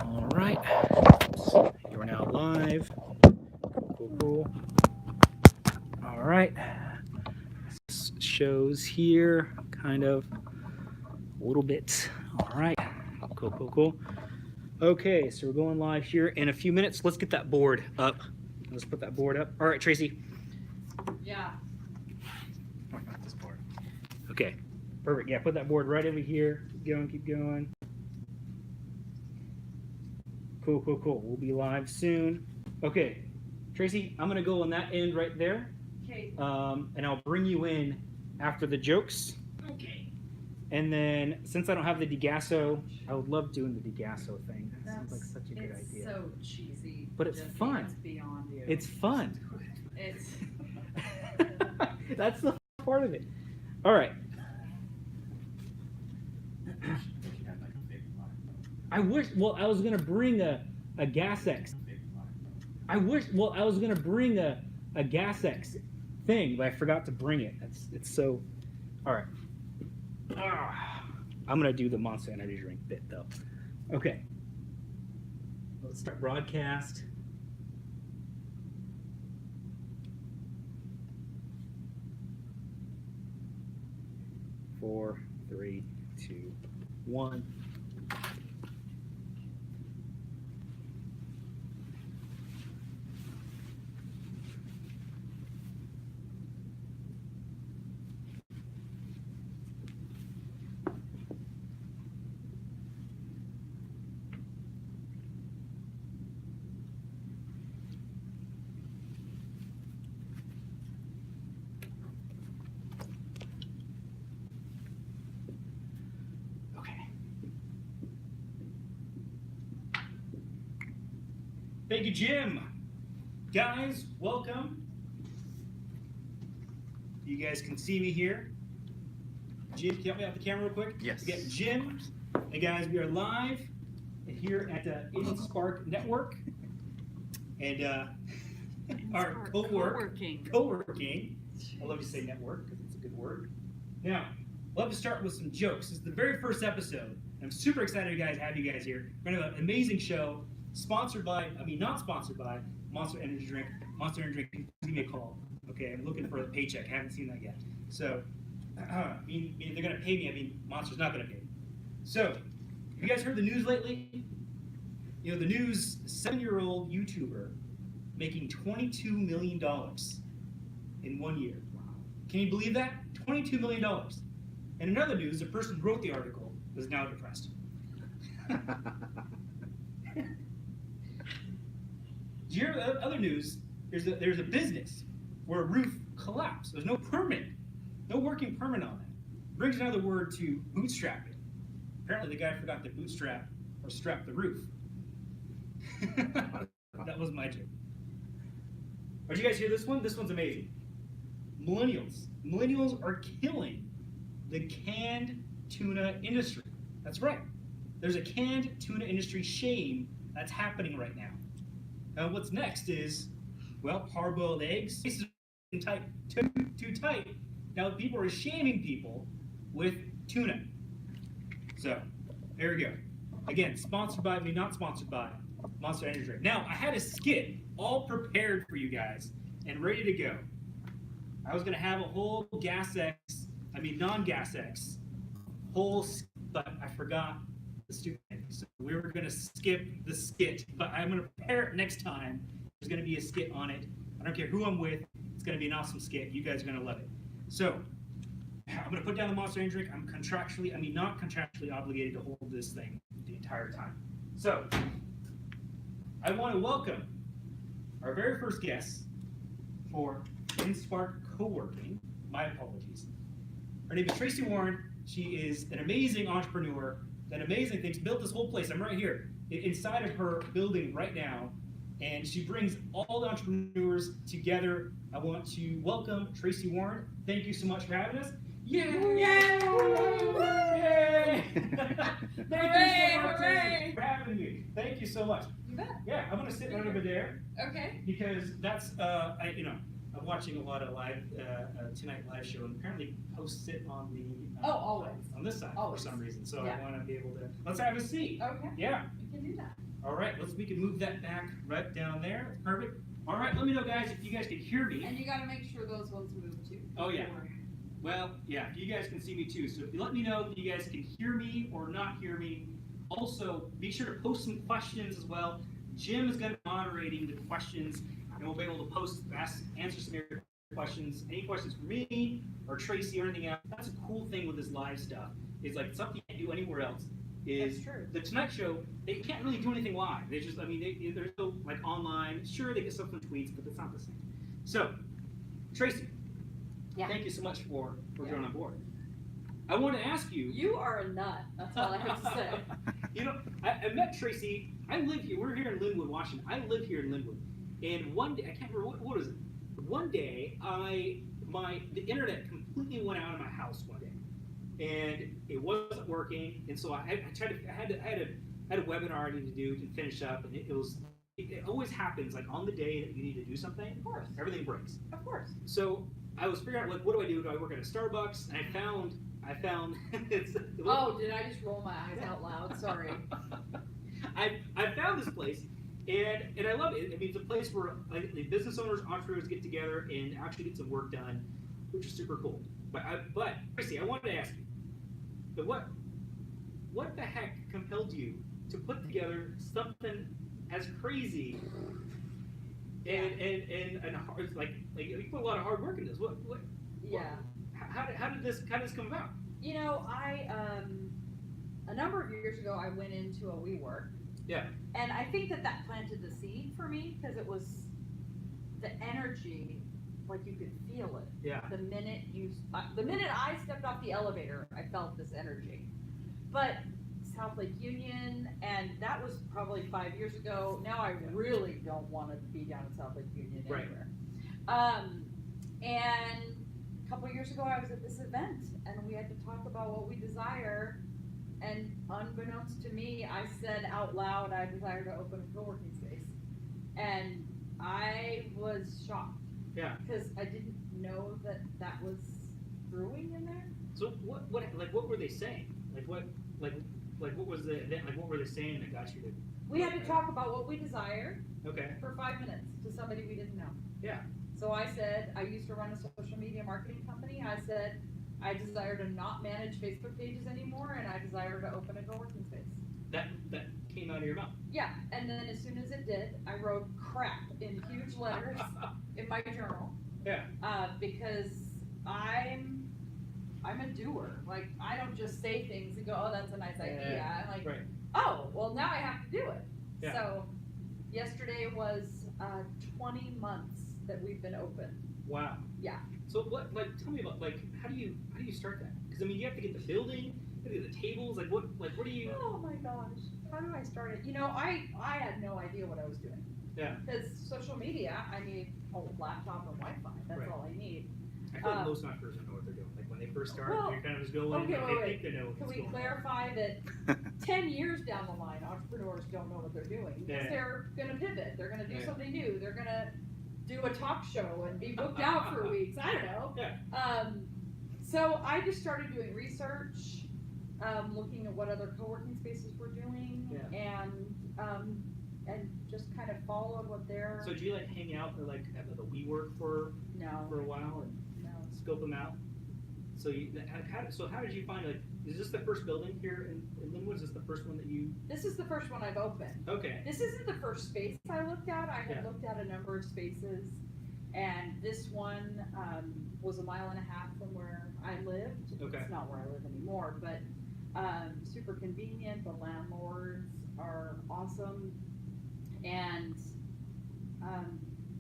All right, you're now live. Cool, cool. All right, this shows here kind of a little bit. All right, cool, cool, cool. Okay, so we're going live here in a few minutes. Let's get that board up. Let's put that board up. All right, Tracy. Yeah. Oh, not this board. Okay, perfect. Yeah, put that board right over here. Keep going, keep going. Cool, cool, cool. We'll be live soon. Okay, Tracy, I'm gonna go on that end right there. Okay. And I'll bring you in after the jokes. Okay. And then, since I don't have the Degasso, I would love doing the Degasso thing. That sounds like such a good idea. It's so cheesy. But it's Jesse, fun. It's beyond you. It's fun. It's. That's the part of it. All right. I wish. Well, I was gonna bring a Gas X. I wish. Well, I was gonna bring a Gas X thing, but I forgot to bring it. It's so. All right. I'm gonna do the Monster Energy drink bit though. Okay. Let's start broadcast. Four, three, two, one. Thank you, Jim. Guys, welcome. You guys can see me here. Jim, can you help me out the camera real quick? Yes. We got Jim. Hey guys, we are live here at the InSpark Network. And our co-working. I love to say network because it's a good word. Now, I'd love to start with some jokes. This is the very first episode. I'm super excited to have you guys here. We're going to have an amazing show. Not sponsored by Monster Energy Drink. Monster Energy Drink, give me a call. Okay, I'm looking for a paycheck. Haven't seen that yet. So, they're going to pay me. Monster's not going to pay me. So, you guys heard the news lately? You know, the news, 7-year-old YouTuber making $22 million in 1 year. Can you believe that? $22 million. And in other news, the person who wrote the article is now depressed. Did you hear other news? There's a business where a roof collapsed. There's no permit, no working permit on it. Brings another word to bootstrapping. Apparently the guy forgot to bootstrap or strap the roof. That was my joke. Did you guys hear this one? This one's amazing. Millennials are killing the canned tuna industry. That's right. There's a canned tuna industry shame that's happening right now. Now, what's next is, well, hard-boiled eggs. This is too tight. Now, people are shaming people with tuna. So, there we go. Again, sponsored by me, not sponsored by Monster Energy Drink. Now, I had a skit all prepared for you guys and ready to go. I was going to have a whole non-Gas X, but I forgot the stupid thing. So we were going to skip the skit, but I'm going to prepare it next time. There's going to be a skit on it. I don't care who I'm with. It's going to be an awesome skit. You guys are going to love it. So I'm going to put down the Monster Energy Drink. I'm not contractually obligated to hold this thing the entire time. So I want to welcome our very first guest for InSpark Co-working. My apologies. Her name is Tracy Warren. She is an amazing entrepreneur, done amazing things, built this whole place. I'm right here inside of her building right now, and she brings all the entrepreneurs together. I want to welcome Tracy Warren. Thank you so much for having us. Yay! Yay! Yay! Thank you so much, Tracy, for having me. Thank you so much. You bet. Yeah, I'm gonna sit right over there. Okay. Because that's I'm watching a lot of live Tonight Live show, and apparently posts it on the always. on this side Always. for some reason. So Yeah. I want to be able to. Let's have a seat. Okay. Yeah. We can do that. All right. We can move that back right down there. Perfect. All right. Let me know, guys, if you guys can hear me. And you got to make sure those ones move too. Oh, yeah. Well, yeah, you guys can see me too. So if you let me know if you guys can hear me or not hear me. Also, be sure to post some questions as well. Jim is going to be moderating the questions, and we'll be able to answer some of your questions. Any questions for me or Tracy or anything else? That's a cool thing with this live stuff. It's like something you can't do anywhere else. Is That's true. The Tonight Show, they can't really do anything live. They just, I mean, they're still like online. Sure, they get stuff from tweets, but it's not the same. So, Tracy, thank you so much for joining on board. I want to ask you. You are a nut. That's all I have to say. You know, I met Tracy. I live here. We're here in Linwood, Washington. I live here in Linwood. And one day, I can't remember, what was it? One day, the internet completely went out of my house one day. And it wasn't working. And so I had a webinar I needed to do to finish up. And it always happens, like on the day that you need to do something, Of course. everything breaks. Of course. So I was figuring out, like, what do I do? Do I work at a Starbucks? And I found Oh, did I just roll my eyes out loud? Sorry. I found this place, and I love it. I mean, it's a place where the business owners, entrepreneurs get together and actually get some work done, which is super cool. But Tracy, I wanted to ask you, what the heck compelled you to put together something as crazy and hard, like you put a lot of hard work in this? What? Yeah. How did this come about? You know, a number of years ago, I went into a WeWork. Yeah. And I think that planted the seed for me because it was the energy, like you could feel it. Yeah. The minute I stepped off the elevator, I felt this energy. But South Lake Union, and that was probably 5 years ago. Now I really don't want to be down in South Lake Union anywhere. And a couple of years ago, I was at this event, and we had to talk about what we desire. And unbeknownst to me, I said out loud, I desire to open a co-working space. And I was shocked. Yeah. Because I didn't know that was brewing in there. So what were they saying? What was the event? Like, what were they saying that got you to? We had to talk about what we desired Okay. for 5 minutes to somebody we didn't know. Yeah. So I said, I used to run a social media marketing company. I said, I desire to not manage Facebook pages anymore, and I desire to open a co-working space. That came out of your mouth. Yeah, and then as soon as it did, I wrote crap in huge letters in my journal. Yeah. Because I'm a doer. Like, I don't just say things and go, oh, that's a nice idea. I'm like, right. Oh, well, now I have to do it. Yeah. So yesterday was 20 months that we've been open. Wow. Yeah. So tell me about, how do you start that? Because I mean, you have to get the building, you have to get the tables, what do you? Oh my gosh, how do I start it? You know, I had no idea what I was doing. Yeah. Because social media, I need a laptop and Wi-Fi. That's Right. all I need. I feel like most entrepreneurs don't know what they're doing. Like when they first start, Well, they're kind of just going, okay, they wait. think they know what's Can we going on. clarify that 10 years down the line, entrepreneurs don't know what they're doing? Because Yeah. they're going to pivot. They're going to do Yeah. something new. They're going to do a talk show and be booked out for weeks. I don't know. Yeah. So I just started doing research, looking at what other co-working spaces were doing, Yeah. and just kind of followed what they're. So do you hang out at the WeWork for No. a while and No. scope them out? So how did you find, is this the first building here in Linwood? Is this the first one that you? This is the first one I've opened. Okay. This isn't the first space I looked at. I had Yeah. looked at a number of spaces, and this one was 1.5 miles from where I lived. Okay. It's not where I live anymore, but super convenient. The landlords are awesome, and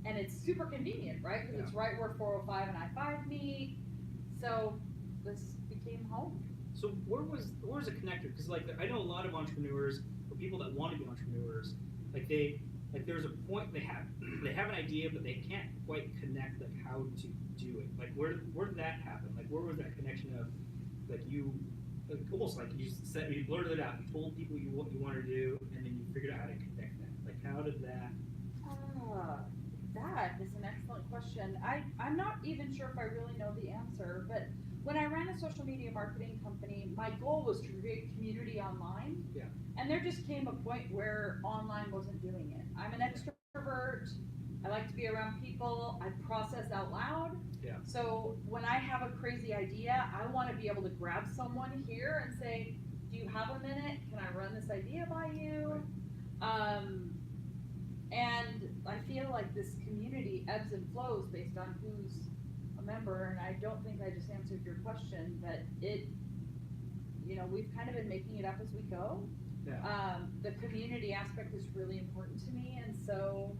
it's super convenient, right? Because it's right where 405 and I-5 meet. So this became home. So where was a connector? Because I know a lot of entrepreneurs or people that want to be entrepreneurs, there's a point they have an idea but they can't quite connect how to do it. Where did that happen? Where was that connection of you almost you said you blurted it out, you told people what you wanted to do, and then you figured out how to connect that. How did that? that is an excellent question. I'm not even sure if I really know the answer, but when I ran a social media marketing company, my goal was to create community online. Yeah. And there just came a point where online wasn't doing it. I'm an extrovert. I like to be around people. I process out loud. Yeah. So when I have a crazy idea, I want to be able to grab someone here and say, do you have a minute? Can I run this idea by you? And I feel like this community ebbs and flows based on who's a member, and I don't think I just answered your question, but we've kind of been making it up as we go. Yeah. The community aspect is really important to me, and so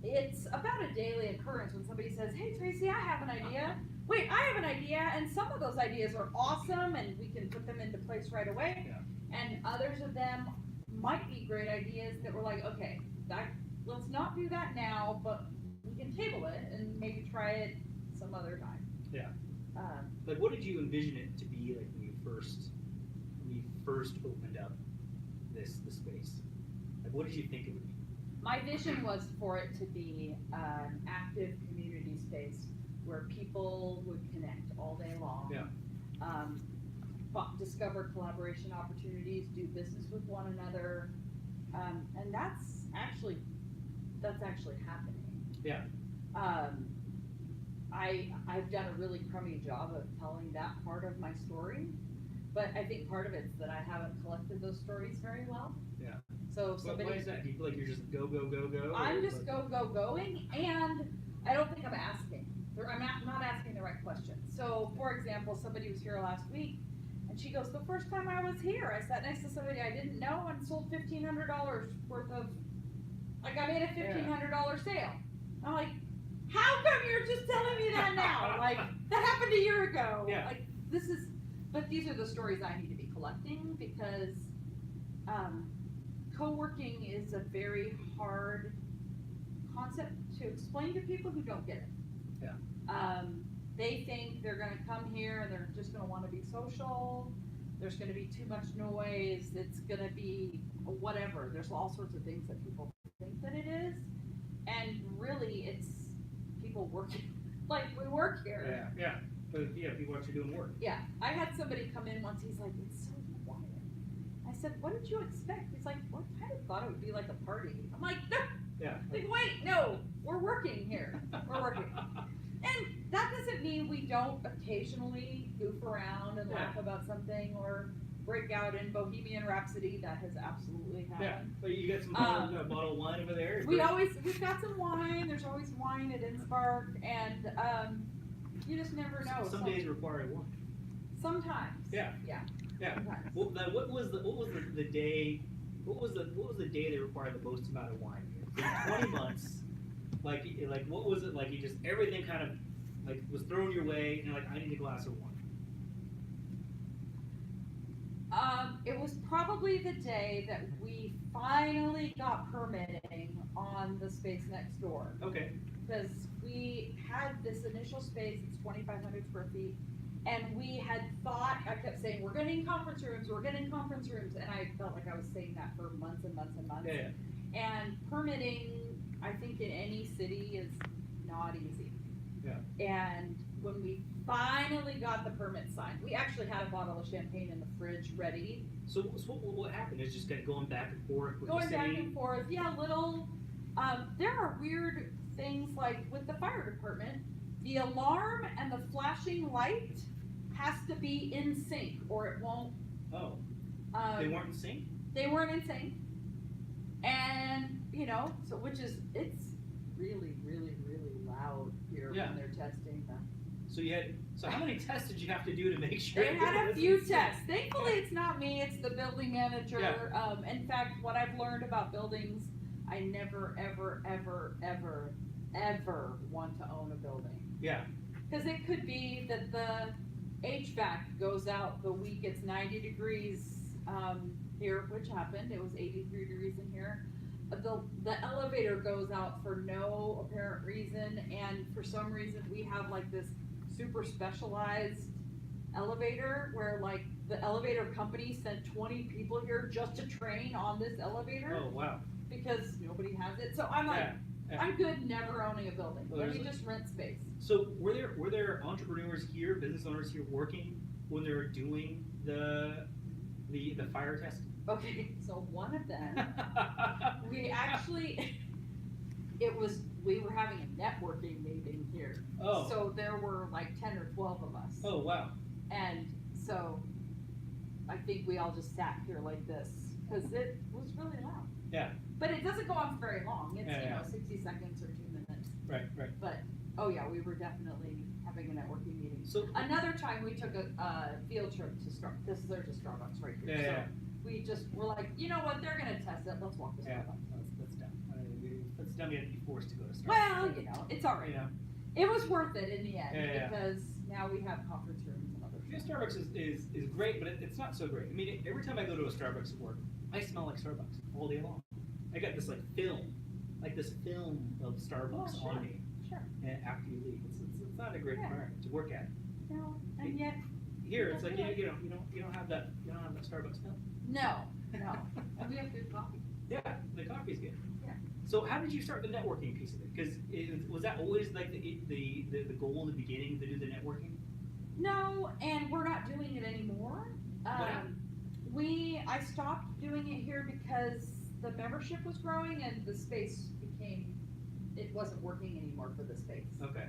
it's about a daily occurrence when somebody says, hey Tracy, I have an idea. Wait, I have an idea, and some of those ideas are awesome and we can put them into place right away. Yeah. And others of them might be great ideas that we're like, okay, let's not do that now, but we can table it and maybe try it some other time. Yeah. Like, what did you envision it to be like when you first opened up the space? Like, what did you think it would be? My vision was for it to be an active community space where people would connect all day long. Yeah. Discover collaboration opportunities, do business with one another, and that's actually happening. Yeah. I've done a really crummy job of telling that part of my story, but I think part of it's that I haven't collected those stories very well. Yeah. So But somebody. why is that? Do you feel like you're just go? I'm or just like- going, and I don't think I'm asking. I'm not asking the right questions. So, for example, somebody was here last week, and she goes, the first time I was here, I sat next to somebody I didn't know and sold $1,500 worth of, like, I made a $1,500 sale. I'm like, how come you're just telling me that now? Like, that happened a year ago. Yeah. Like, but these are the stories I need to be collecting because co-working is a very hard concept to explain to people who don't get it. Yeah. They think they're gonna come here and they're just gonna wanna be social, there's gonna be too much noise, it's gonna be whatever, there's all sorts of things that people think that it is, and really it's people working, like we work here. Yeah. But yeah, people are actually doing work. Yeah, I had somebody come in once, he's like, it's so quiet. I said, what did you expect? He's like, well, I kind of thought it would be like a party. I'm like, no, Yeah. like, wait, no, we're working here, we're working. And that doesn't mean we don't occasionally goof around and laugh about something or break out in Bohemian Rhapsody. That has absolutely happened. Yeah. But you got some bottle of wine over there. We've got some wine. There's always wine at InSpark, and you just never know. Some days require wine. Sometimes. Yeah. Yeah. Yeah. Sometimes. What was the day? What was the day that required the most amount of wine? In 20 months. Like what was it like? You just everything kind of like was thrown your way, and you're like, I need a glass of wine. It was probably the day that we finally got permitting on the space next door. Okay. Because we had this initial space, it's 2,500 square feet, and we had thought, I kept saying, we're getting conference rooms, and I felt like I was saying that for months and months and months. Yeah. And permitting, I think in any city is not easy. Yeah. And when we finally got the permit signed, we actually had a bottle of champagne in the fridge ready. So what happened is just kind of going back and forth with Going the back city. and forth, yeah, there are weird things like with the fire department, the alarm and the flashing light has to be in sync or it won't. Oh. They weren't in sync? They weren't in sync. And, it's really, really, really loud here Yeah. when they're testing them. So how many tests did you have to do to make sure? They it had a was few in sync? tests. Thankfully, it's not me, it's the building manager. Yeah. In fact, what I've learned about buildings, I never, ever, ever, ever, ever want to own a building. Yeah. Because it could be that the HVAC goes out the week it's 90 degrees here, which happened. It was 83 degrees in here. The elevator goes out for no apparent reason, and for some reason we have like this super specialized elevator where like the elevator company sent 20 people here just to train on this elevator Oh wow. because nobody has it. So I'm like, Yeah. Yeah. I'm good never owning a building. Well, Let me there's just rent space. So were there entrepreneurs here, business owners here working when they were doing the fire test? Okay, so one of them, we actually, we were having a networking meeting here. Oh. So there were like 10 or 12 of us. Oh wow. And so I think we all just sat here like this because it was really loud. Yeah. But it doesn't go on for very long. It's, Yeah. 60 seconds or 2 minutes. Right. But, oh yeah, we were definitely having a networking meeting. So Another time we took a field trip to Starbucks. There's a Starbucks right here. Yeah. So we just were like, you know what, they're gonna test it. Let's walk to Yeah. Starbucks. That's dumb. That's dumb. You have to be forced to go to Starbucks. Well, it's alright. You know. It was worth it in the end Yeah. because now we have conference rooms and other Yeah, stuff. Starbucks is great, but it's not so great. I mean, every time I go to a Starbucks at work, I smell like Starbucks all day long. I got this film of Starbucks sure. on me Sure. and after you leave. It's not a great Yeah. environment to work at. No, and yet, Here, it's like you don't have that Starbucks smell. no. And we have good coffee. Yeah, the coffee's good. Yeah. So how did you start the networking piece of it? Because was that always like the goal in the beginning to do the networking? No, and we're not doing it anymore. happened? I stopped doing it here because the membership was growing and the space it wasn't working anymore for the space. Okay.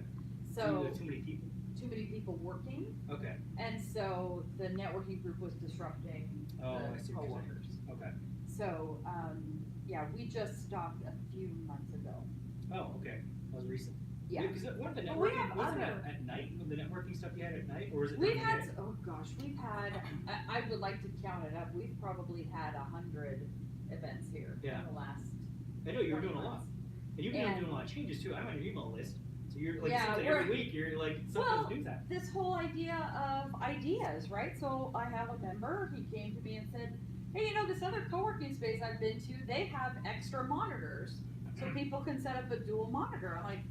So Too many people. too many people working, Okay. and so the networking group was disrupting Oh, I the see what you're saying. coworkers. Okay. So, yeah, we just stopped a few months ago. Oh, okay. That was recent. Yeah. Because weren't the Well, we networking have wasn't other- at night? The networking stuff you had at night, or was it? We've during the had, day? oh gosh, I would like to count it up, we've probably had 100 events here Yeah. in the last. I know you were doing a 20 lot, months. and you've been And- doing a lot of changes too. I'm on your email list, so you're like, Yeah, seems like every week you're like something's news happening. This whole idea of ideas, right? So I have a member, he came to me and said, hey, this other co-working space I've been to, they have extra monitors, so people can set up a dual monitor. I'm like,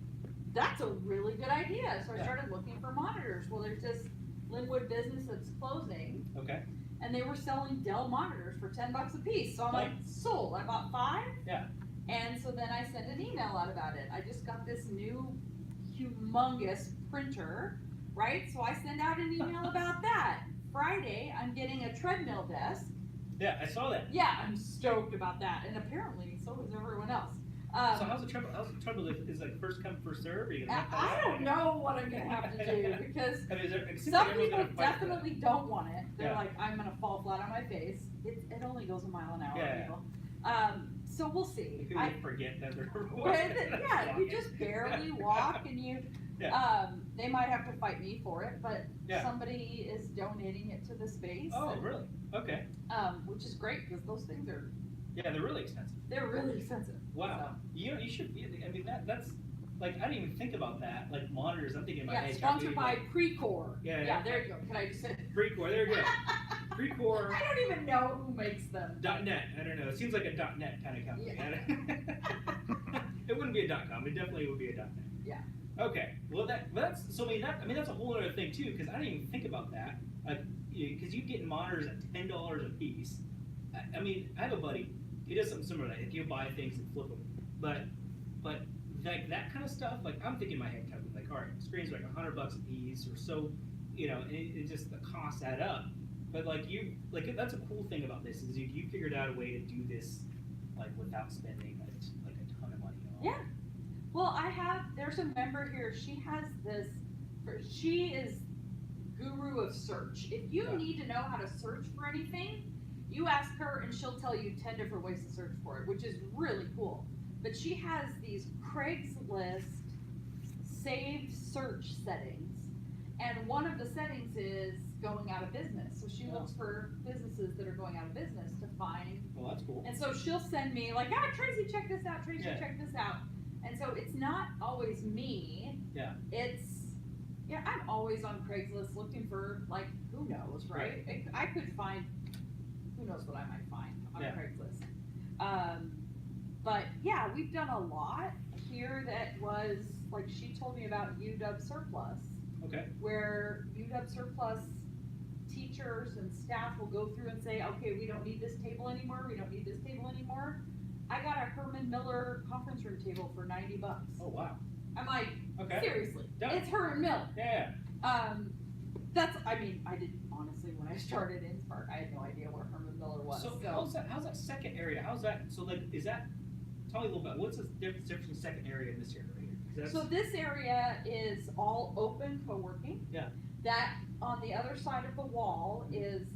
that's a really good idea. So I Yeah. started looking for monitors. Well, there's this Linwood business that's closing, Okay. and they were selling Dell monitors for $10 a piece. So I'm like, sold. I bought 5. Yeah. And so then I sent an email out about it. I just got this new humongous printer, right? So I send out an email about that. Friday, I'm getting a treadmill desk. Yeah, I saw that. Yeah, I'm stoked about that. And apparently, so is everyone else. So how's the trouble? Is like first come first serve? Or you gonna I don't know what I'm gonna have to do because I mean, it seems some like everyone's people gonna fight for that. definitely don't want it. They're Yeah. like, I'm gonna fall flat on my face. It only goes a mile an hour, Yeah. people. So we'll see. People forget that they're Yeah, you just barely walk and you, they might have to fight me for it, but Yeah. somebody is donating it to the space. Oh, and, really? Okay. which is great because those things Yeah, they're really expensive. they're really expensive. Wow. You should be. I mean, that's like I didn't even think about that. Like monitors, I'm thinking in my Yeah, head. sponsored by Precore. Yeah. there you go. Can I just say? Precore. There you go. Precore. I don't even know who makes them. .net. I don't know. It seems like a .net kind of company. It wouldn't be a .com. It definitely would be a .net. Yeah. Okay. Well, that's so. I mean, that's a whole other thing too. Because I didn't even think about that. Like, because you get monitors at $10 a piece. I mean, I have a buddy. He does something similar to that. He'll buy things and flip them. But like that kind of stuff. Like I'm thinking in my head, kind of like, all right, screens are like $100 a piece or so. It just the costs add up. But that's a cool thing about this is you figured out a way to do this like without spending like a ton of money. Yeah. Well, there's a member here, she is guru of search. If you need to know how to search for anything, you ask her and she'll tell you 10 different ways to search for it, which is really cool. But she has these Craigslist saved search settings, and one of the settings is going out of business. So she looks for businesses that are going out of business to find. Well, that's cool. And so she'll send me like, Tracy, check this out. Tracy, check this out. And so it's not always me. Yeah. I'm always on Craigslist looking for like, who knows, right? I could find, who knows what I might find on Craigslist. But yeah, we've done a lot here that was, like she told me about UW Surplus. Okay. Where UW Surplus teachers and staff will go through and say, okay, we don't need this table anymore, we don't need this table anymore. I got a Herman Miller conference room table for $90. Oh, wow. I'm like, Okay. seriously, Done. it's Herman Miller. Yeah. I mean, I didn't, honestly, when I started in Spark, I had no idea where Herman Miller was, So how's that second area? How's that, so like, is that, tell me a little bit, what's the difference between the second area and this area right here? 'Cause that's- So this area is all open co-working. Yeah. That, on the other side of the wall is,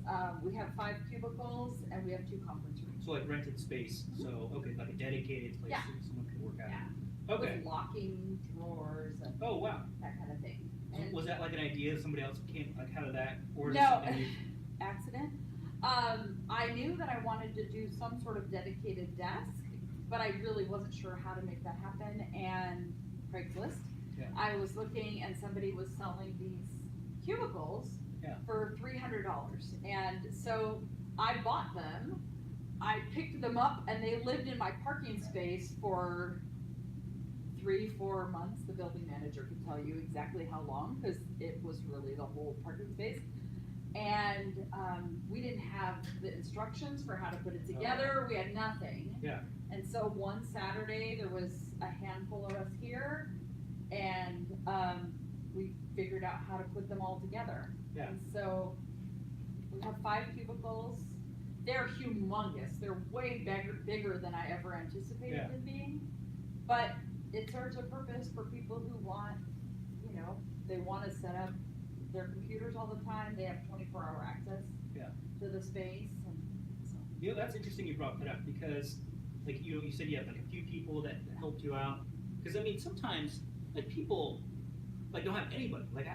we have 5 cubicles and we have 2 conference rooms. So like rented space, so, okay, like a dedicated place Yeah. that someone can work out. Yeah. Okay. With locking drawers and Oh, wow. that kind of thing. So And was that like an idea that somebody else came, like how did that, or is it No. something you? accident. I knew that I wanted to do some sort of dedicated desk, but I really wasn't sure how to make that happen, and Craigslist. Yeah. I was looking and somebody was selling these cubicles Yeah. for $300, and so I bought them. I picked them up and they lived in my parking space for 3-4 months. The building manager could tell you exactly how long, because it was really the whole parking space. And we didn't have the instructions for how to put it together. We had nothing. Yeah. And so one Saturday, there was a handful of us here, and we figured out how to put them all together. Yeah. And so we have 5 cubicles. They're humongous. They're way bigger than I ever anticipated Yeah. them being. But it serves a purpose for people who want, they want to set up their computers all the time. They have 24-hour access Yeah. to the space. And so. That's interesting you brought that up, because like you said you had like a few people that helped you out, because I mean sometimes like people like don't have anybody, like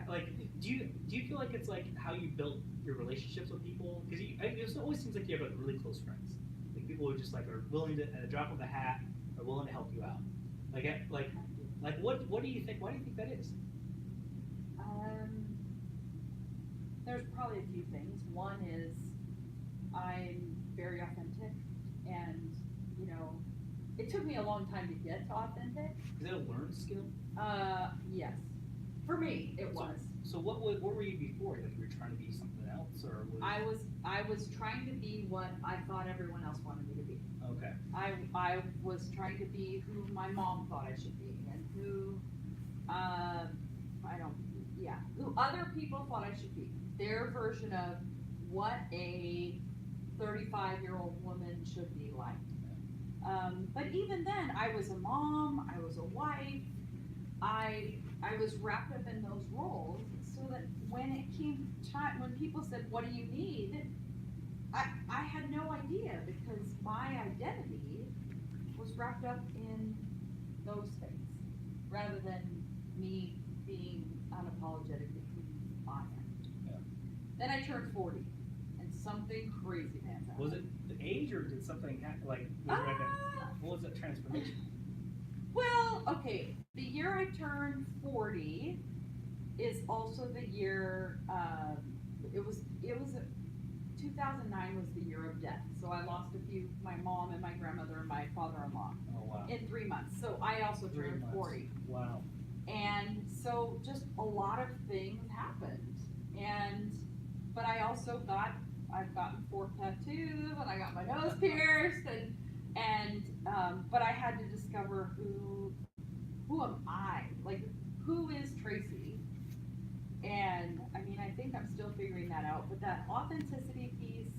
do you feel like it's like how you built your relationships with people, because it always seems like you have like really close friends, like people who just like are willing to, at a drop of a hat, are willing to help you out, like what do you think, why do you think that is? There's probably a few things. One is I'm very authentic, and it took me a long time to get to authentic. Is that a learned skill? Yes, for me it was. So what were you before? Like you were trying to be something else, or was... I was trying to be what I thought everyone else wanted me to be. Okay. I was trying to be who my mom thought I should be, and who who other people thought I should be. Their version of what a 35-year-old woman should be like. But even then, I was a mom, I was a wife, I was wrapped up in those roles, so that when it came time, when people said, what do you need? I had no idea, because my identity was wrapped up in those things, rather than me being unapologetically who I am. Yeah. Then I turned 40, and something crazy happened. Was it the age, or did something happen, like, what was that transformation? Well, okay, the year I turned 40 is also the year, it was 2009 was the year of death. So I lost my mom and my grandmother and my father-in-law Oh, wow. in 3 months. So I also 3 turned months. 40. Wow. And so just a lot of things happened. But I also I've gotten 4 tattoos, and I got my nose pierced, but I had to discover who am I? Like, who is Tracy? And I mean, I think I'm still figuring that out, but that authenticity piece,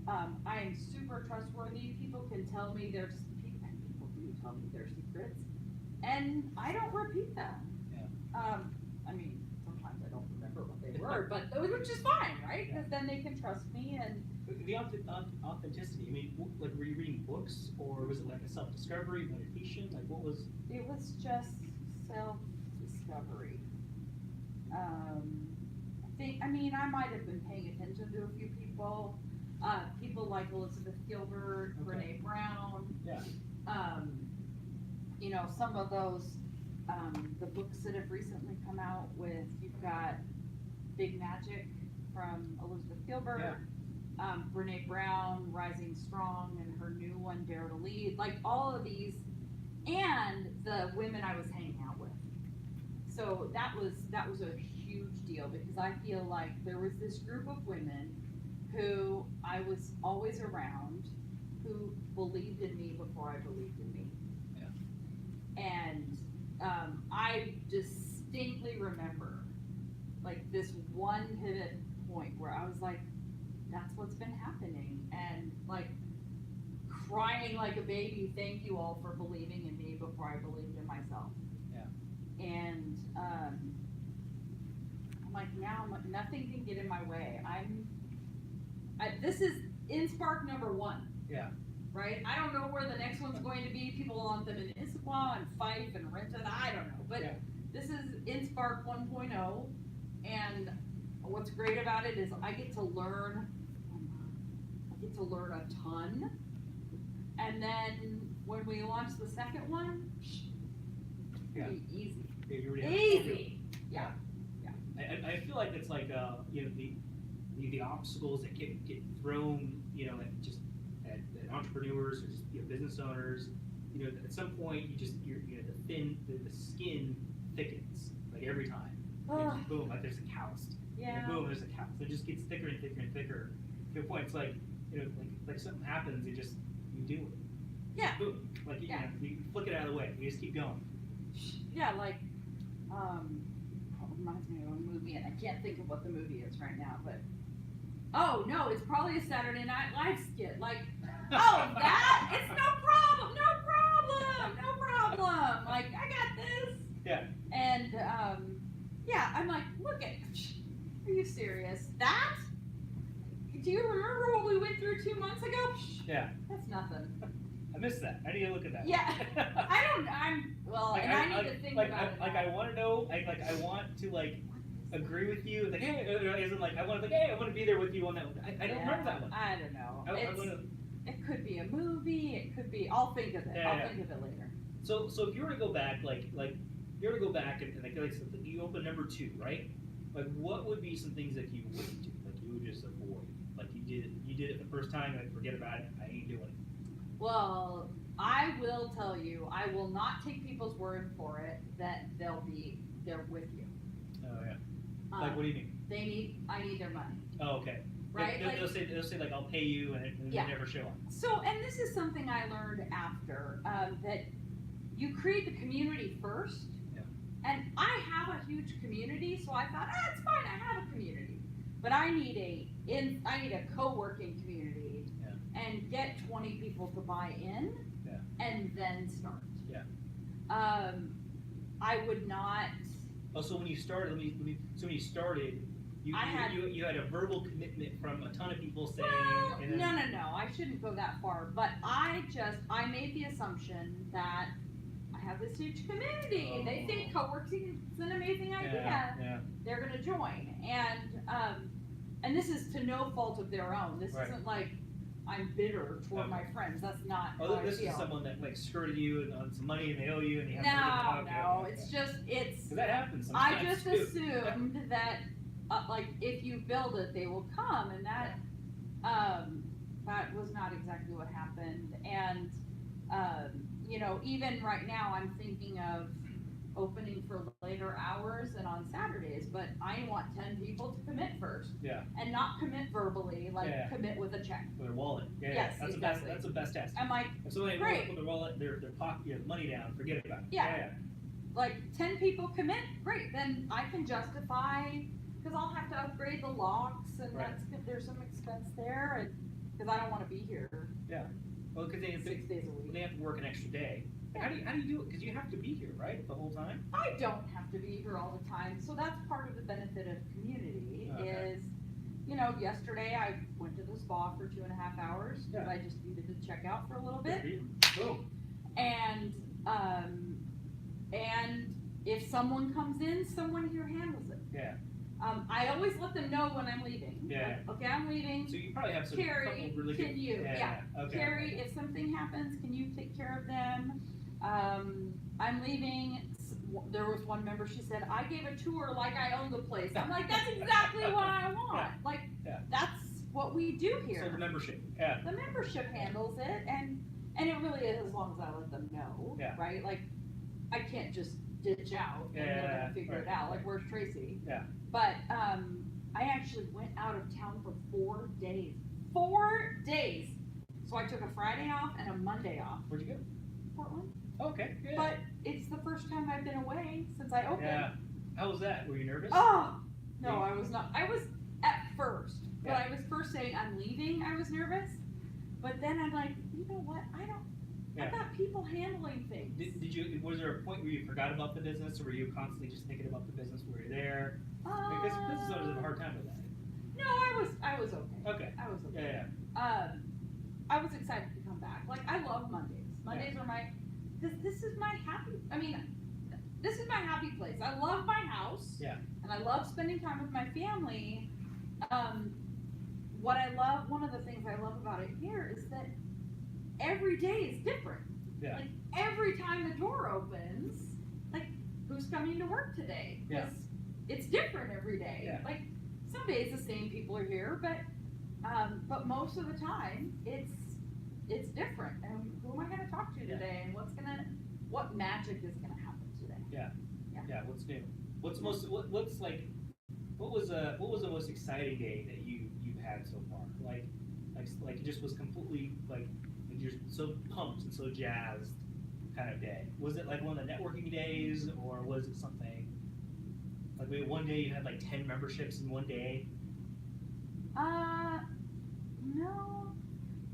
I am super trustworthy. People can tell me people do tell me their secrets, and I don't repeat them. Yeah. I mean, sometimes I don't remember what they were, but which is fine, right? Because then they can trust me. And The authenticity, I mean, like, were you reading books, or was it like a self-discovery, meditation, like what was? it was just self-discovery. I might have been paying attention to a few people, people like Elizabeth Gilbert, Okay. Brene Brown. Yeah. Some of those, the books that have recently come out with, you've got Big Magic from Elizabeth Gilbert, Brene Brown, Rising Strong, and her new one, Dare to Lead, like all of these, and the women I was hanging out with. So that was a huge deal, because I feel like there was this group of women who I was always around, who believed in me before I believed in me. Yeah. And I distinctly remember like this one pivot point where I was like, that's what's been happening, and like crying like a baby, thank you all for believing in me before I believed in myself. Yeah. And I'm like, now nothing can get in my way. This is InSpark number 1. Yeah. Right? I don't know where the next one's going to be. People want them in Issaquah and Fife and Renton. I don't know. But Yeah. this is InSpark 1.0. And what's great about it is I get to learn a ton. And then when we launch the second one, it'll be easy. Yeah, you already have Easy. Yeah. I feel like it's like you know, the obstacles that get thrown, you know, at entrepreneurs or just, you know, business owners. You know, at some point the skin thickens, like every time. It's boom, like there's a callus. Yeah. And boom, there's a callus. It just gets thicker and thicker and thicker. To a point, it's like, you know, like something happens, you do it. Yeah. Boom. Like you know, you flick it out of the way. You just keep going. Yeah, like, it reminds me of a movie, and I can't think of what the movie is right now, but, oh, no, it's probably a Saturday Night Live skit, like, oh, that? It's no problem, like, I got this. Yeah. And, yeah, I'm like, look at, are you serious? That? Do you remember what we went through 2 months ago? Yeah. That's nothing. I missed that. I need to look at that. Yeah, I need to think about it. Like, I want to know, I want to, like, agree with you. Like, hey, isn't like, I want to be there with you on that one. I don't remember that one. I don't know. I It could be a movie, it could be, I'll think of it. I'll think of it later. So if you were to go back, and like you open number 2, right? Like, what would be some things that you wouldn't do? Like, you would just avoid. Like, you did it the first time, like, forget about it, I ain't doing it. Well, I will tell you, I will not take people's word for it that they're with you. Oh, yeah. Like, what do you mean? I need their money. Oh, okay. Right? They'll say, like, I'll pay you, and Yeah. they never show up. So, and this is something I learned after, that you create the community first. Yeah. And I have a huge community, so I thought, it's fine, I have a community. But I need a co-working community. Yeah. And get 20 people to buy in. Yeah. And then start. Yeah. I would not. Oh, so when you started, you had a verbal commitment from a ton of people saying. Well, and then, no, I shouldn't go that far. But I made the assumption that I have this huge community. Oh. They think co-working is an amazing idea. Yeah. They're gonna join, and this is to no fault of their own. This Right. isn't like I'm bitter toward Okay. my friends. That's not Oh, how I this feel. is someone that like skirted you on some money and they owe you and you have No, to it's just, it's, 'Cause that happens I sometimes just too. assumed that, like, if you build it, they will come, and that was not exactly what happened, and, you know, even right now, I'm thinking of opening for later hours and on Saturdays, but I want 10 people to commit first, Yeah. and not commit verbally, like, Yeah. commit with a check. With their wallet. Yeah. Yes, That's exactly. the best test. I'm like, If somebody great. put their wallet, their pocket, money down, forget about it. Yeah. like 10 people commit, great, then I can justify, because I'll have to upgrade the locks, and Right. there's some expense there, and because I don't want to be here Well, because 6 days a week. they have to work an extra day. How do you do it? Because you have to be here, right, the whole time. I don't have to be here all the time, so that's part of the benefit of community. Okay. Is, you know, yesterday I went to the spa for 2.5 hours because Yeah. I just needed to check out for a little bit. Boom. And if someone comes in, someone here handles it. Yeah. I always let them know when I'm leaving. Yeah. Like, okay, I'm leaving. So you probably have some Carrie, couple really can good. you? Yeah. Okay. Carrie, if something happens, can you take care of them? I'm leaving. There was one member, she said, I gave a tour like I own the place. I'm like, that's exactly what I want. Yeah. Like, Yeah. that's what we do here. So the membership. Yeah. The membership handles it, and it really is as long as I let them know, Yeah. right? Like, I can't just ditch out and they're gonna figure it right, out. Like, right. where's Tracy? Yeah. But I actually went out of town for 4 days. 4 days. So I took a Friday off and a Monday off. Where'd you go? Portland. Okay, good. But it's the first time I've been away since I opened. Yeah. How was that? Were you nervous? Oh, no, I was not. I was at first. When Yeah. I was first saying I'm leaving, I was nervous. But then I'm like, you know what? I've got people handling things. Did you? Was there a point where you forgot about the business, or were you constantly just thinking about the business while you're there? Because business owners have a hard time with that. No, I was okay. Okay. I was okay. Yeah. I was excited to come back. Like, I love Mondays. Mondays are my, this is my happy, this is my happy place. I love my house. Yeah. And I love spending time with my family. One of the things I love about it here is that every day is different. Yeah. Like, every time the door opens, like, who's coming to work today? Yeah. 'Cause it's different every day. Yeah. Like, some days the same people are here, but most of the time it's different. And who am I gonna talk to today? And what magic is gonna happen today? Yeah. What's new? What was the most exciting day that you've had so far? Like it just was completely like you're so pumped and so jazzed kind of day. Was it like one of the networking days, or was it something like maybe one day you had like 10 memberships in one day? No.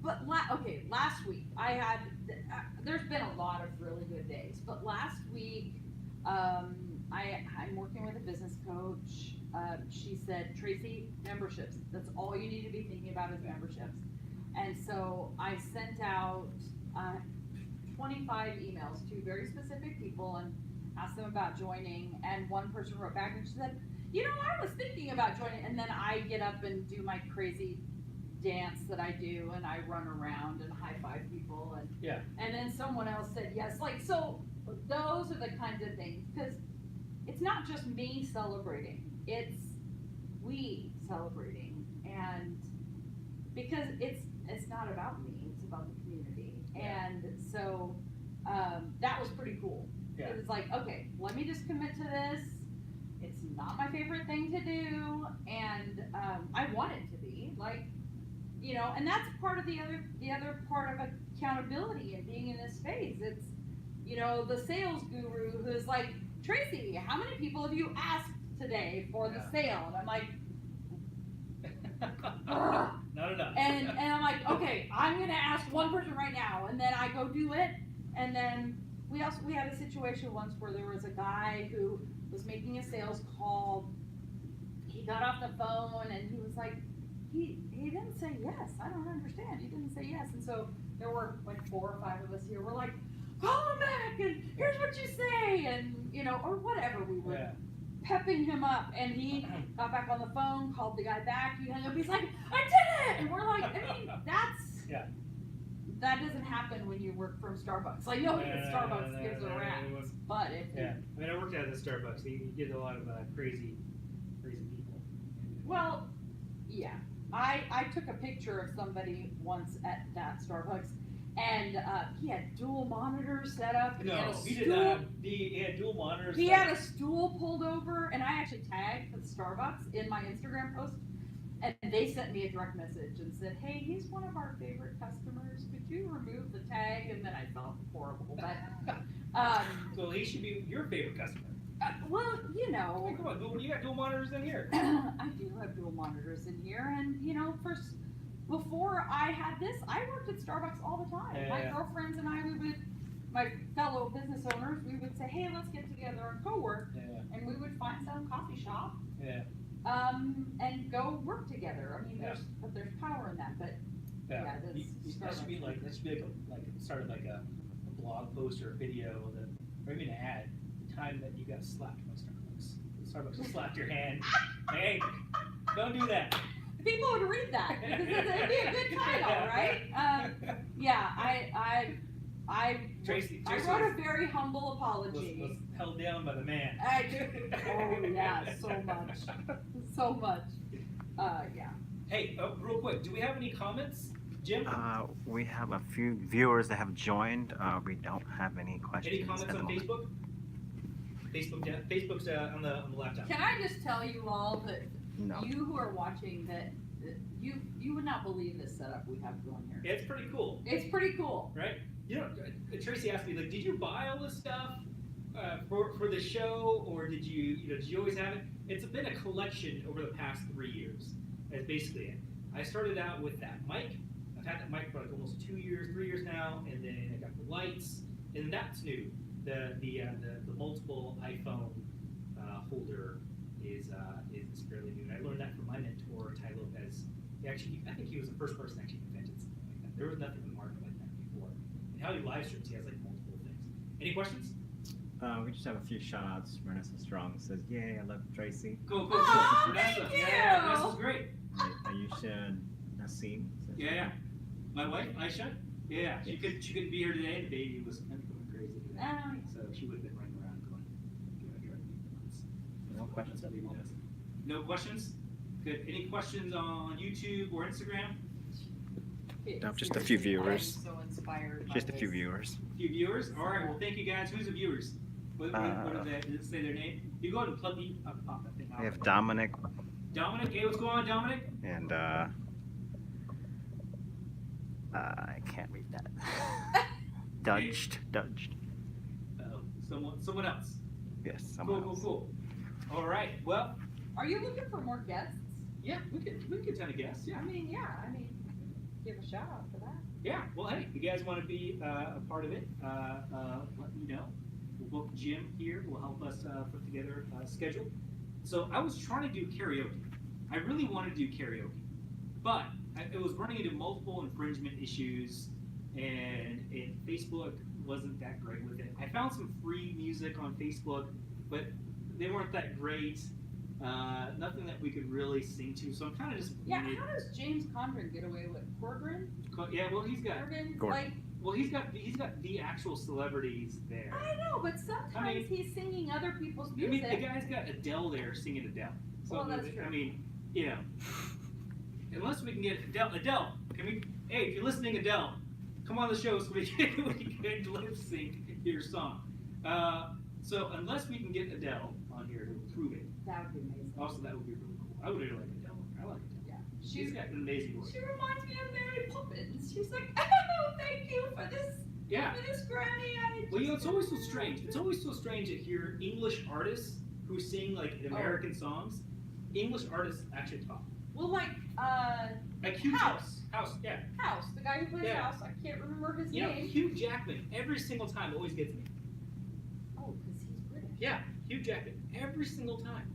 But last week I had. There's been a lot of really good days, but last week I'm working with a business coach. She said, Tracy, memberships. That's all you need to be thinking about is memberships. And so I sent out 25 emails to very specific people and asked them about joining. And one person wrote back and she said, I was thinking about joining. And then I get up and do my crazy dance that I do, and I run around and high five people. And then someone else said yes. Like, so those are the kinds of things, because it's not just me celebrating, it's we celebrating. And because it's not about me, it's about the community. And so that was pretty cool. Yeah. It's like, okay, let me just commit to this. It's not my favorite thing to do, and I want it to be, like, and that's part of the other part of accountability and being in this space. It's, the sales guru who's like, Tracy, how many people have you asked today for the sale? And I'm like, not enough. And I'm like, okay, I'm gonna ask one person right now, and then I go do it. And then we had a situation once where there was a guy who was making a sales call. He got off the phone and he was like, he didn't say yes. I don't understand. He didn't say yes. And so there were like 4 or 5 of us here. We're like, call him back, and here's what you say, and or whatever. We were pepping him up, and he got back on the phone, called the guy back. He hung up. He's like, I did it. And we're like, that doesn't happen when you work from Starbucks. Like, nobody at Starbucks gives a rat's butt. I worked at the Starbucks. You get a lot of crazy people. Well, yeah. I took a picture of somebody once at that Starbucks, and he had dual monitors set up. He did not. He had dual monitors. He had a stool pulled over, and I actually tagged the Starbucks in my Instagram post, and they sent me a direct message and said, hey, he's one of our favorite customers. Could you remove the tag? And then I felt horrible. But so he should be your favorite customer. Well, Come on, you got dual monitors in here. I do have dual monitors in here, and before I had this, I worked at Starbucks all the time. My girlfriends and I, my fellow business owners, we would say, hey, let's get together and co-work, and we would find some coffee shop, and go work togetger. I mean, there's power in that, but that should be like a blog post or a video or even an ad. The time that you got slapped by Starbucks. Starbucks just slapped your hand. Hey, don't do that. People would read that because it'd be a good title, right? Tracy I wrote a very humble apology. Was held down by the man. So much. Hey, real quick, do we have any comments, Jim? We have a few viewers that have joined. We don't have any questions. Any comments on Facebook? Facebook's on the laptop. Can I just tell you all that No. you who are watching, that You would not believe this setup we have going here. It's pretty cool, It's pretty cool. right? You know, Tracy asked me, like, did you buy all this stuff for the show, or did you always have it? It's been a collection over the past 3 years. That's basically it. I started out with that mic. I've had that mic for like almost 2 years, 3 years now, and then I got the lights, and that's new. The multiple iPhone holder is fairly new. And I learned that from my mentor, Ty Lopez. I think he was the first person that actually invented something like that. There was nothing in the market like that before. And how he live streams, he has like multiple things. Any questions? We just have a few shout outs. Vanessa Strong says, "Yay, I love Tracy." Cool. Aw, Vanessa, thank you. yeah, Vanessa's great. Ayesha Nassim says, Yeah. My wife, Aisha. Yeah. She couldn't be here today. The baby was kind of going crazy today, Oh. so she would have been running around going, No questions. No questions? Good. Any questions on YouTube or Instagram? No, just a few viewers. I'm so inspired. Just a by few this. viewers. A few viewers? All right. Well, thank you guys. Who's the viewers? What did it say their name? You go ahead and plug me. I'll pop that thing out. We have Dominic Dominic. Hey, what's going on, Dominic? and I can't read that. Dudged. Someone else. Yes, someone else. Cool. All right. Well, Are you looking for more guests? yeah, we could kind of guess. Yeah. I mean, give a shout out for that. Yeah, well, hey, if you guys want to be a part of it, let me know. We'll book Jim here. Will help us put together a schedule. So I was trying to do karaoke. I really wanted to do karaoke, but it was running into multiple infringement issues, and Facebook wasn't that great with it. I found some free music on Facebook, but they weren't that great. Nothing that we could really sing to. So I'm kind of just Yeah, how does James Condren get away with Corcoran? Yeah, well, he's got Gordon. he's got the actual celebrities there. I know, but sometimes he's singing other people's I mean, music. the guy's got Adele there singing Adele. So, Well, that's true. I mean, unless we can get Adele, can we? Hey, if you're listening, Adele, come on the show so we can lip sync your song. So unless we can get Adele on here to prove it, That would be amazing. also that would be really cool. I would really like Adele. I like Adele. Yeah. She's got an amazing voice. She reminds me of Mary Poppins. She's like, oh, thank you for this. Yeah. For this Grammy. Well, it's always so strange. It's always so strange to hear English artists who sing like American songs. English artists actually talk. Well, like Hugh House. Yeah. House, the guy who plays Yeah. House. I can't remember his You know, name. Hugh Jackman every single time always gets me. Oh, because he's British. Yeah, Hugh Jackman every single time.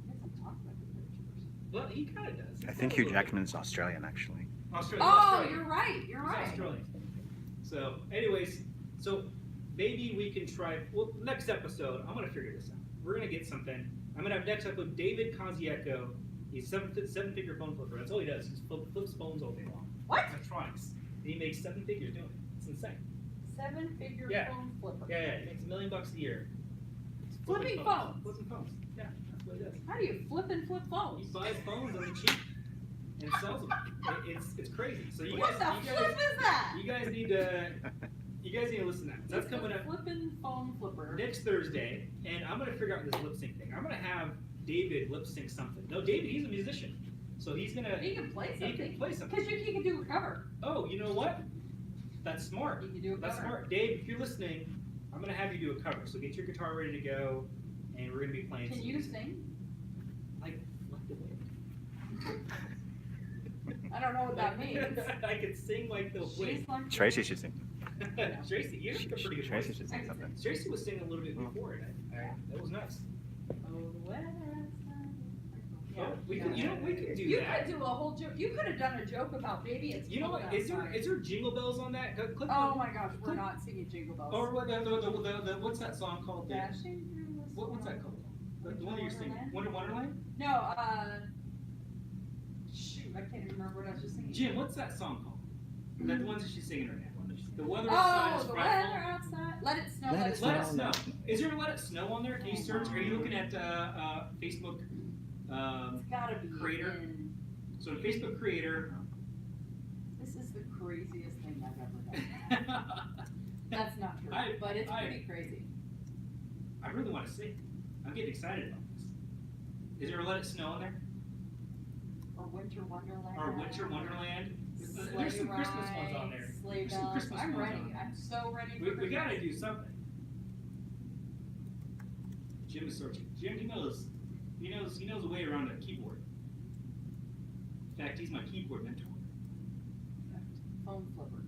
He doesn't talk like a British person. Well, he kind of does. I think Hugh Jackman's Australian, actually. Australian. Oh, Australian. you're right. You're He's right. Australian. So, anyways, maybe we can try. Well, next episode, I'm gonna figure this out. We're gonna get something. I'm gonna have next episode David Conziecco. He's seven-figure phone flipper. That's all he does. He flips phones all day long. What? Electronics. And he makes 7 figures doing it. It's insane. 7-figure Yeah. phone flipper. Yeah. He makes $1 million a year. Flipping phones. Flipping phones. Yeah, that's what he does. How do you flip and flip He phones? buys phones on the cheap and sells them. It's crazy. So you What guys, the flip is that? you guys need to listen to that. So that's It's a coming up Flipping phone flipper. next Thursday, and I'm gonna figure out this lip sync thing. I'm gonna have David lip sync something. No, David, he's a musician, so he's gonna He can play he something. can play something. Because he can do a cover. Oh, you know what? That's smart. He can do a That's cover. smart, Dave. If you're listening, I'm gonna have you do a cover. So get your guitar ready to go, and we're gonna be playing. Can some you music. sing? Like the wind. I don't know what that means. I can sing like the She's wind. like Tracy should sing. Tracy, you have a pretty good Tracy voice. should sing something. Tracy was singing a little bit before it. That was nice. Oh, the west side. Oh, we could do You that. could do a whole joke. You could have done a joke about baby. It's You know cold what? Is outside. there jingle bells on that? Click Oh the, my gosh, we're not singing Jingle Bells. or what the what's that song called? Dashing through the What's that called? The one that you're singing. Wonderland? Wonderland? No, shoot, I can't even remember what I was just singing. Jim, what's that song called? The ones that she's singing right now. The weather outside Oh, is the frightful. weather outside. Let it snow. Let it Let it snow. snow. Is there a Let It Snow on there? Can you search? Are you looking at Facebook? It's gotta be Creator? in. So Facebook creator. This is the craziest thing I've ever done. That's not true, but it's pretty crazy. I really want to sing. I'm getting excited about this. Is there a Let It Snow on there? Or Winter Wonderland. Or Winter Wonderland. Sleigh There's some Christmas ones on there. rides, sleigh There's some bells. Christmas I'm ones ready. on there. I'm so ready for We Christmas. gotta do something. Jim is searching. Jim, he knows a way around a keyboard. In fact, he's my keyboard mentor. Phone flipper.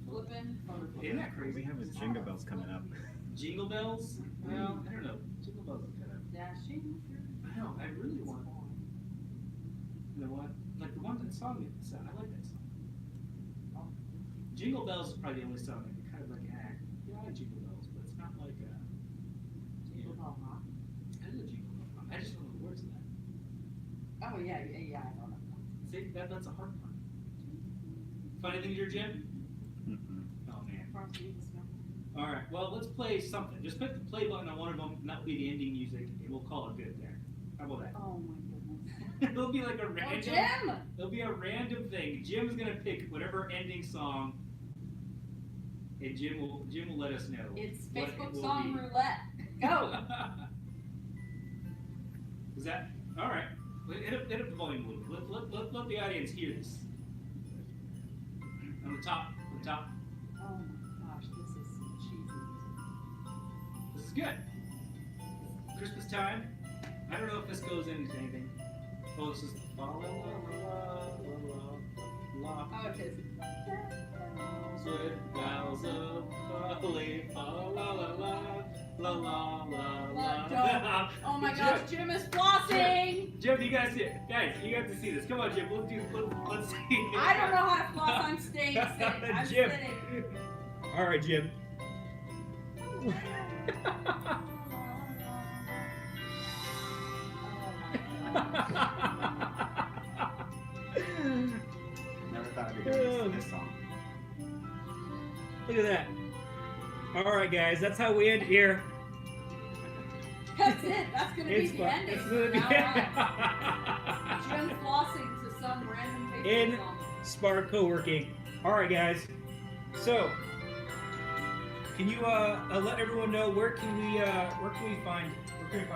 Flippin' phone flipper. Isn't that crazy? We have his jingle bells coming up. Jingle bells? Well, I don't know. Jingle bells are kind of. Dashing through. I know. I really want. You know what? Like the one that song it. So I like that song. Jingle bells is probably the only song that kind of like yeah, I like jingle bells, but it's not like Jingle bell rock. I know jingle bell. I just don't know the words of that. Oh yeah, I don't know. See, that's a hard part. Funny thing, your Jim? Mm-mm. Oh man. Frosty the Snowman. All right. Well, let's play something. Just click the play button on one of them, and that will be the ending music, and we'll call it good there. How about that? Oh my goodness. It'll be like a Oh, random. Jim! It'll be a random thing. Jim's gonna pick whatever ending song, and Jim will let us know. It's what it Facebook will song be. roulette. Go! Is that all right? Hit up the volume a little bit. Let the audience hear this. On the top. Oh my gosh, this is some cheesy music. This is good. Christmas time. I don't know if this goes into anything. Oh, this is la la la la la la. Oh, it is. Sweet bells of holly, la la la la la la la. Oh my gosh, Jim is flossing! Jim, you guys see it. Guys, you have to see this. Come on, Jim. Let's see. I don't know how to floss. I'm staying sitting. I'm Jim. sitting. All right, Jim. Never thought I'd be doing this song. Look at that. All right, guys. That's how we end here. That's it. That's gonna be the fun. ending. It's gonna be from now on. Jim flossing to some random Facebook In song. Spark Co-working. All right, guys. So, can you let everyone know where can we find you, Tracy? You can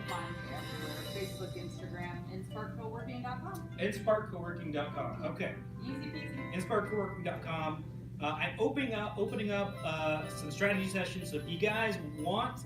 find me everywhere. Facebook, Instagram, InsparkCoworking.com. InsparkCoworking.com. Okay. Easy peasy. InsparkCoworking.com. I'm opening up some strategy sessions. So if you guys want,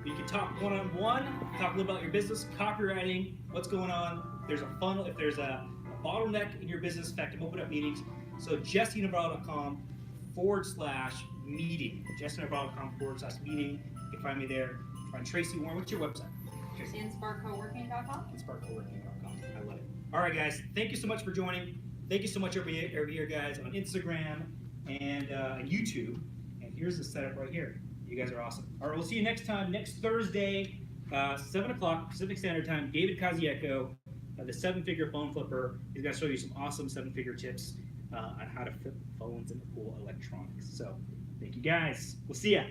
we can talk one-on-one, talk a little about your business, copywriting, what's going on. If there's a funnel, if there's a bottleneck in your business, in fact, I'm opening up meetings. So JesseNavarro.com/meeting. JesseNavarro.com/meeting. You can find me there. Find Tracy Warren. What's your website? Tracy. InsparkCoworking.com. InsparkCoworking.com. I love it. All right, guys. Thank you so much for joining. Thank you so much every year, guys, on Instagram and YouTube. And here's the setup right here. You guys are awesome. All right, we'll see you next time, next Thursday, 7 o'clock Pacific Standard Time. David Kazieko, the 7-figure phone flipper. He's going to show you some awesome 7-figure tips on how to flip phones and cool electronics. So, thank you guys. We'll see ya.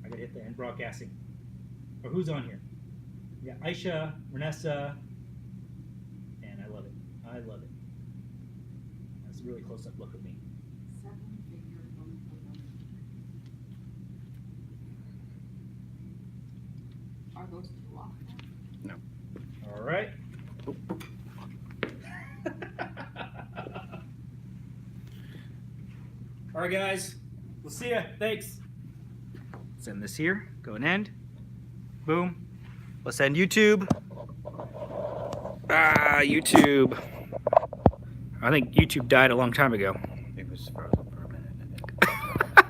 I got to hit the end broadcasting. Or who's on here? Yeah, Aisha, Renessa, and I love it. I love it. That's a really close-up look of me. 7-figure phone flipper. Are those two locked? No. All right. All right, guys. We'll see ya. Thanks. Send this here. Go and end. Boom. Let's end YouTube. YouTube. I think YouTube died a long time ago. It was frozen.